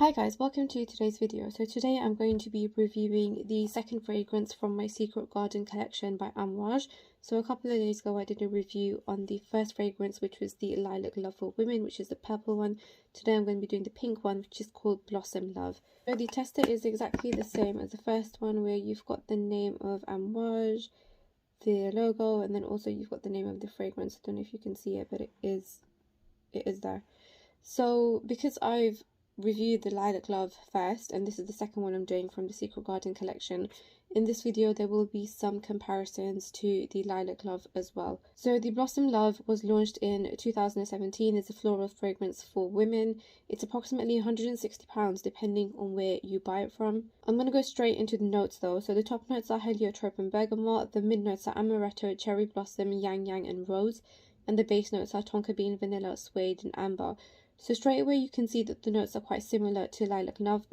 Hi guys, welcome to today's video. So today I'm going to be reviewing the second fragrance from my Secret Garden collection by Amouage. So a couple of days ago I did a review on the first fragrance, which was the Lilac Love for Women, which is the purple one. Today I'm going to be doing the pink one, which is called Blossom Love. So the tester is exactly the same as the first one, where you've got the name of Amouage, the logo, and then also you've got the name of the fragrance. I don't know if you can see it, but it is there. So because I've reviewed the Lilac Love first, and this is the second one I'm doing from the Secret Garden collection, in this video there will be some comparisons to the Lilac Love as well. So the Blossom Love was launched in 2017. It's a floral fragrance for women. It's approximately £160 depending on where you buy it from. I'm going to go straight into the notes though. So the top notes are heliotrope and bergamot, the mid notes are amaretto, cherry blossom, yang yang and rose, and the base notes are tonka bean, vanilla, suede and amber. So straight away you can see that the notes are quite similar to Lilac Love,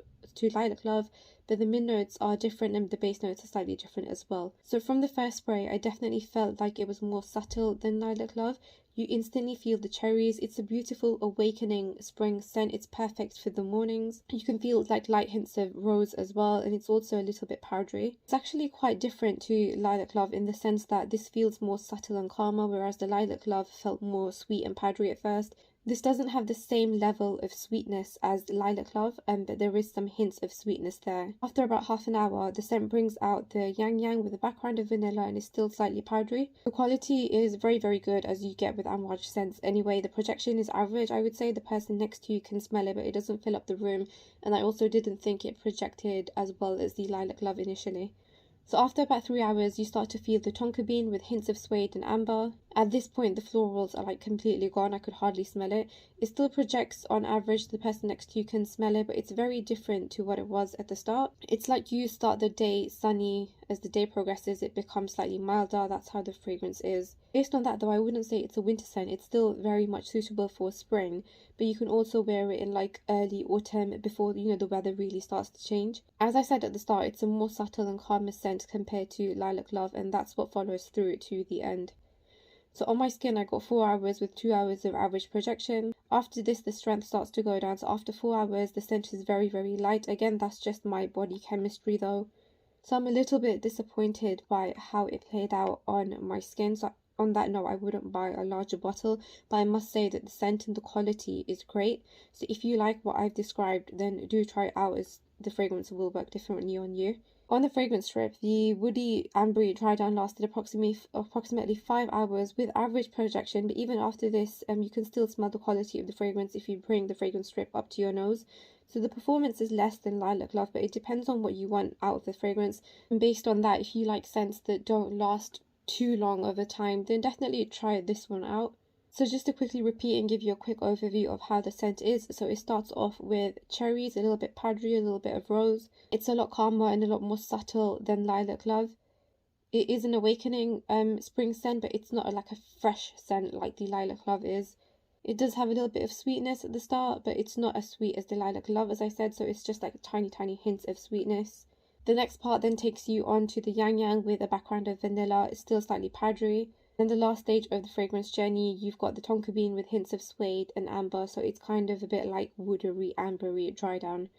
but the mid notes are different and the base notes are slightly different as well. So from the first spray, I definitely felt like it was more subtle than Lilac Love. You instantly feel the cherries. It's a beautiful awakening spring scent. It's perfect for the mornings. You can feel like light hints of rose as well, and it's also a little bit powdery. It's actually quite different to Lilac Love in the sense that this feels more subtle and calmer, whereas the Lilac Love felt more sweet and powdery at first. This doesn't have the same level of sweetness as Lilac Love, but there is some hints of sweetness there. After about half an hour, the scent brings out the yang yang with a background of vanilla and is still slightly powdery. The quality is very, very good, as you get with Amouage scents anyway. The projection is average. I would say the person next to you can smell it, but it doesn't fill up the room, and I also didn't think it projected as well as the Lilac Love initially. So after about 3 hours, you start to feel the tonka bean with hints of suede and amber. At this point, the florals are like completely gone. I could hardly smell it. It still projects on average. The person next to you can smell it, but it's very different to what it was at the start. It's like you start the day sunny. As the day progresses, it becomes slightly milder. That's how the fragrance is. Based on that though, I wouldn't say it's a winter scent. It's still very much suitable for spring, but you can also wear it in like early autumn before, the weather really starts to change. As I said at the start, it's a more subtle and calmer scent compared to Lilac Love, and that's what follows through to the end. So on my skin, I got 4 hours with 2 hours of average projection. After this, the strength starts to go down. So after 4 hours, the scent is very, very light. Again, that's just my body chemistry though. So I'm a little bit disappointed by how it played out on my skin. So on that note, I wouldn't buy a larger bottle, but I must say that the scent and the quality is great. So if you like what I've described, then do try it out, as the fragrance will work differently on you. On the fragrance strip, the woody ambery dry down lasted approximately 5 hours with average projection, but even after this, you can still smell the quality of the fragrance if you bring the fragrance strip up to your nose. So the performance is less than Lilac Love, but it depends on what you want out of the fragrance. And based on that, if you like scents that don't last too long over time, then definitely try this one out. So just to quickly repeat and give you a quick overview of how the scent is. So it starts off with cherries, a little bit powdery, a little bit of rose. It's a lot calmer and a lot more subtle than Lilac Love. It is an awakening spring scent, but it's not like a fresh scent like the Lilac Love is. It does have a little bit of sweetness at the start, but it's not as sweet as the Lilac Love, as I said, so it's just like tiny, tiny hints of sweetness. The next part then takes you on to the yang yang with a background of vanilla. It's still slightly powdery. Then the last stage of the fragrance journey, you've got the tonka bean with hints of suede and amber, so it's kind of a bit like woodery, ambery dry down.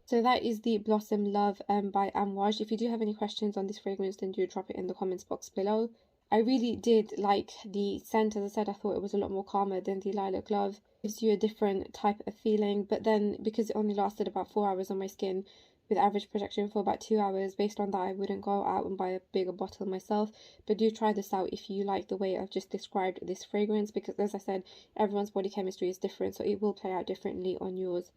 So that is the Blossom Love by Amouage. If you do have any questions on this fragrance, then do drop it in the comments box below. I really did like the scent. As I said, I thought it was a lot more calmer than the Lilac Love. It gives you a different type of feeling, but then because it only lasted about 4 hours on my skin with average projection for about 2 hours, based on that I wouldn't go out and buy a bigger bottle myself. But do try this out if you like the way I've just described this fragrance, because as I said, everyone's body chemistry is different, so it will play out differently on yours.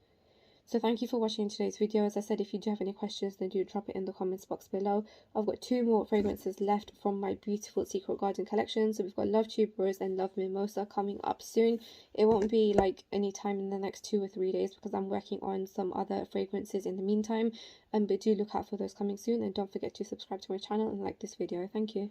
So thank you for watching today's video. As I said, if you do have any questions, then do drop it in the comments box below. I've got 2 more fragrances left from my beautiful Secret Garden collection. So we've got Love Tuberose and Love Mimosa coming up soon. It won't be like any time in the next 2 or 3 days, because I'm working on some other fragrances in the meantime. But do look out for those coming soon, and don't forget to subscribe to my channel and like this video. Thank you.